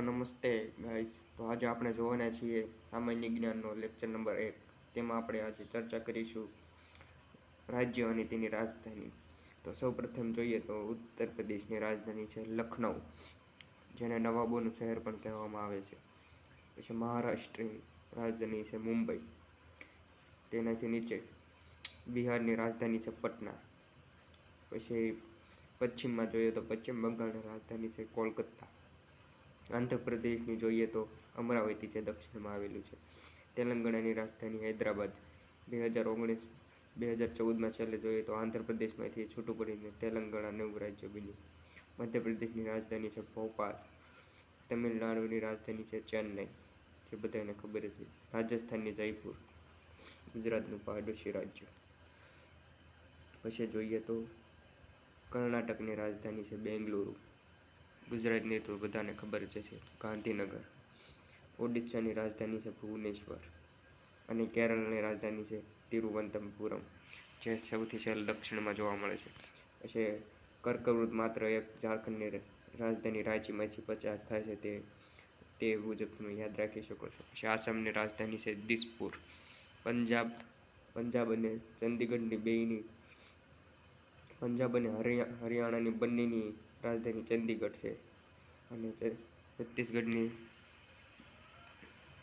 Hello નમસ્તે guys. તો આજે આપણે જોવાના છીએ સામાન્ય જ્ઞાનનો લેક્ચર નંબર 1. તેમાં આપણે આજે ચર્ચા કરીશું રાજ્ય અને તેની રાજધાની. તો સૌપ્રથમ જોઈએ તો ઉત્તર પ્રદેશની રાજધાની છે લખનઉ, જેને નવાબોનું શહેર પણ કહેવામાં આવે છે. પછી મહારાષ્ટ્રની રાજધાની છે મુંબઈ. તેનાથી નીચે બિહારની રાજધાની છે પટના. પછી પશ્ચિમમાં જોઈએ તો પશ્ચિમ બંગાળની રાજધાની છે કોલકાતા. આંધ્રપ્રદેશની જોઈએ તો અમરાવતી છે, દક્ષિણમાં આવેલું છે. તેલંગાણાની રાજધાની હૈદરાબાદ. 2014માં છેલ્લે જોઈએ તો આંધ્રપ્રદેશમાંથી છૂટું પડીને તેલંગાણા નવું રાજ્ય બન્યું. મધ્યપ્રદેશની રાજધાની છે ભોપાલ. તમિલનાડુની રાજધાની છે ચેન્નઈ, જે બધાને ખબર છે. રાજસ્થાનની જયપુર. ગુજરાતનું પાડોશી રાજ્ય. પછી જોઈએ તો કર્ણાટકની રાજધાની છે બેંગલુરુ. ગુજરાતની તો બધાને ખબર જ છે ગાંધીનગર. ઓડિશાની રાજધાની છે ભુવનેશ્વર. અને કેરળની રાજધાની છે તિરુવનંતપુરમ, જે સૌથી છેલ્લે દક્ષિણમાં જોવા મળે છે. પછી કર્કવૃત માત્ર એક ઝારખંડની રાજધાની રાંચીમાંથી પસાર થાય છે, તે મુજબ તમે યાદ રાખી શકો છો. પછી આસામની રાજધાની છે દિસપુર. પંજાબ અને ચંદીગઢની બેયની પંજાબ અને હરિયાણાની બંનેની રાજધાની ચંદીગઢ છે. અને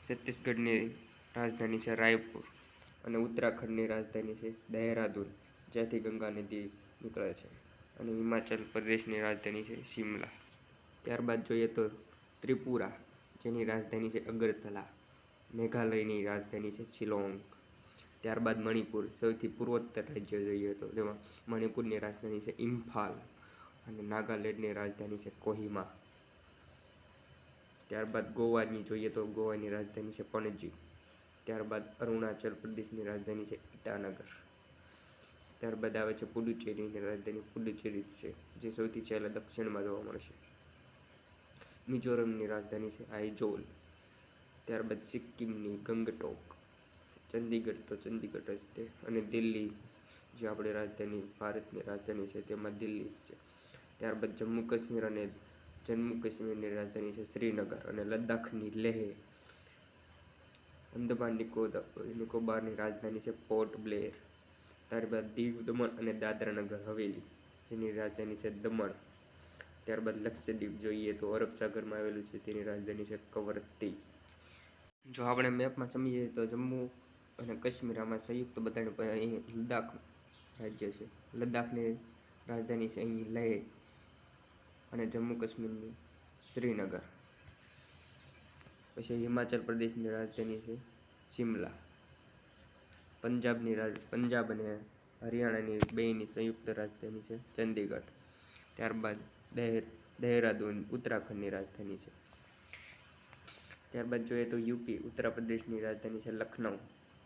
છત્તીસગઢની રાજધાની છે રાયપુર. અને ઉત્તરાખંડની રાજધાની છે દહેરાદૂન, જ્યાંથી ગંગા નદી નીકળે છે. અને હિમાચલ પ્રદેશની રાજધાની છે શિમલા. ત્યારબાદ જોઈએ તો ત્રિપુરા, જેની રાજધાની છે અગરતલા. મેઘાલયની રાજધાની છે શિલોંગ. ત્યારબાદ મણિપુર, સૌથી પૂર્વોત્તર રાજ્ય જોઈએ તો તેમાં મણિપુરની રાજધાની છે ઇમ્ફાલ. અને નાગાલેન્ડની રાજધાની છે કોહિમા. ત્યારબાદ ગોવાની જોઈએ તો ગોવાની રાજધાની છે પણજી. ત્યારબાદ અરુણાચલ પ્રદેશની રાજધાની છે ઈટાનગર. ત્યારબાદ આવે છે પુડુચેરીની રાજધાની પુડુચેરી છે, જે સૌથી છેલ્લે દક્ષિણમાં જોવા મળશે. મિઝોરમની રાજધાની છે આઇજોલ. ત્યારબાદ સિક્કિમની ગંગટોક. ચંદીગઢ તો ચંદીગઢ જ તે. અને દિલ્હી, જે આપણી રાજધાની ભારતની રાજધાની છે, તેમાં દિલ્હી જ છે. ત્યારબાદ જમ્મુ કાશ્મીરની રાજધાની છે શ્રીનગર. અને લદ્દાખની લેહ. અંદમાન નિકોબારની રાજધાની છે પોર્ટ બ્લેર. ત્યારબાદ દીવ દમણ અને દાદરા નગર હવેલી, જેની રાજધાની છે દમણ. ત્યારબાદ લક્ષદ્વીપ જોઈએ તો અરબ સાગરમાં આવેલું છે, તેની રાજધાની છે કવરત્તી. જો આપણે મેપમાં સમજીએ તો જમ્મુ અને કાશ્મીર આમાં સંયુક્ત બધાને અહીં લદ્દાખ રાજ્ય છે. લદ્દાખની રાજધાની છે અહીં લેહ. અને જમ્મુ કાશ્મીરની શ્રીનગર. પછી હિમાચલ પ્રદેશની રાજધાની છે શિમલા. પંજાબ અને હરિયાણાની બેયની સંયુક્ત રાજધાની છે ચંદીગઢ. ત્યારબાદ દહેરાદૂન ઉત્તરાખંડની રાજધાની છે. ત્યારબાદ જોઈએ તો યુપી, ઉત્તર પ્રદેશની રાજધાની છે લખનઉ,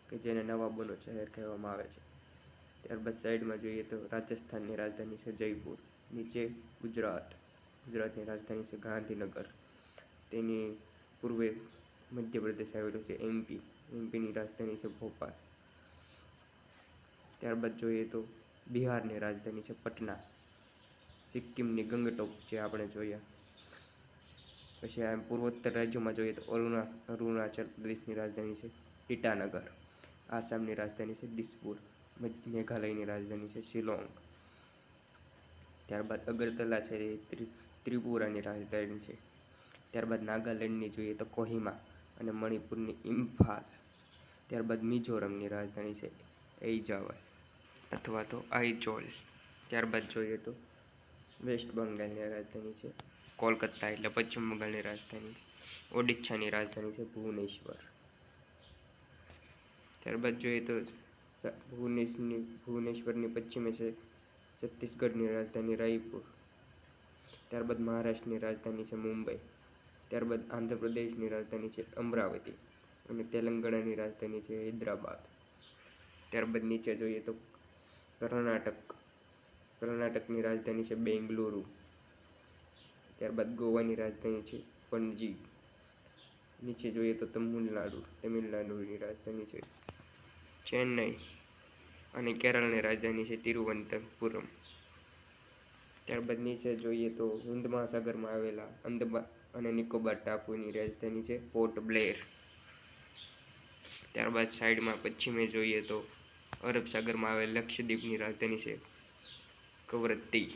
કે જેને નવાબોનું શહેર કહેવામાં આવે છે. ત્યારબાદ સાઈડમાં જોઈએ તો રાજસ્થાનની રાજધાની છે જયપુર. નીચે ગુજરાતની રાજધાની છે ગાંધીનગર. તેની પૂર્વે મધ્યપ્રદેશ આવેલું છે એમપીની રાજધાની છે ભોપાલ. ત્યારબાદ જોઈએ તો બિહારની રાજધાની છે પટના. સિક્કિમની ગંગટોક, જે આપણે જોયા. પછી આ પૂર્વોત્તર રાજ્યોમાં જોઈએ તો અરુણાચલ પ્રદેશની રાજધાની છે ઈટાનગર. આસામની રાજધાની છે દિસપુર. મેઘાલયની રાજધાની છે શિલોંગ. ત્યારબાદ અગરતલા છે એ ત્રિપુરાની રાજધાની છે. ત્યારબાદ નાગાલેન્ડની જોઈએ તો કોહિમા. અને મણિપુરની ઇમ્ફાલ. ત્યારબાદ મિઝોરમની રાજધાની છે એઇઝાવલ અથવા તો આઇજોલ. ત્યારબાદ જોઈએ તો વેસ્ટ બંગાળની રાજધાની છે કોલકાતા, એટલે પશ્ચિમ બંગાળની રાજધાની. ઓડિશાની રાજધાની છે ભુવનેશ્વર. ત્યારબાદ જોઈએ તો ભુવનેશ્વરની પશ્ચિમે છે છત્તીસગઢની રાજધાની રાયપુર. ત્યારબાદ મહારાષ્ટ્રની રાજધાની છે મુંબઈ. ત્યારબાદ આંધ્રપ્રદેશની રાજધાની છે અમરાવતી. અને તેલંગાણાની રાજધાની છે હૈદરાબાદ. ત્યારબાદ નીચે જોઈએ તો કર્ણાટકની રાજધાની છે બેંગલુરુ. ત્યારબાદ ગોવાની રાજધાની છે પણજી. નીચે જોઈએ તો તમિલનાડુની રાજધાની છે ચેન્નઈ. અને કેરળની રાજધાની છે તિરુવનંતપુરમ. ત્યારબાદ નીચે જોઈએ તો હિન્દ મહાસાગરમાં આવેલા અંદમાન અને નિકોબાર ટાપુની રાજધાની છે પોર્ટ બ્લેર. ત્યારબાદ સાઈડમાં પશ્ચિમે જોઈએ તો અરબ સાગરમાં આવેલ લક્ષદ્વીપની રાજધાની છે કવરત્તી.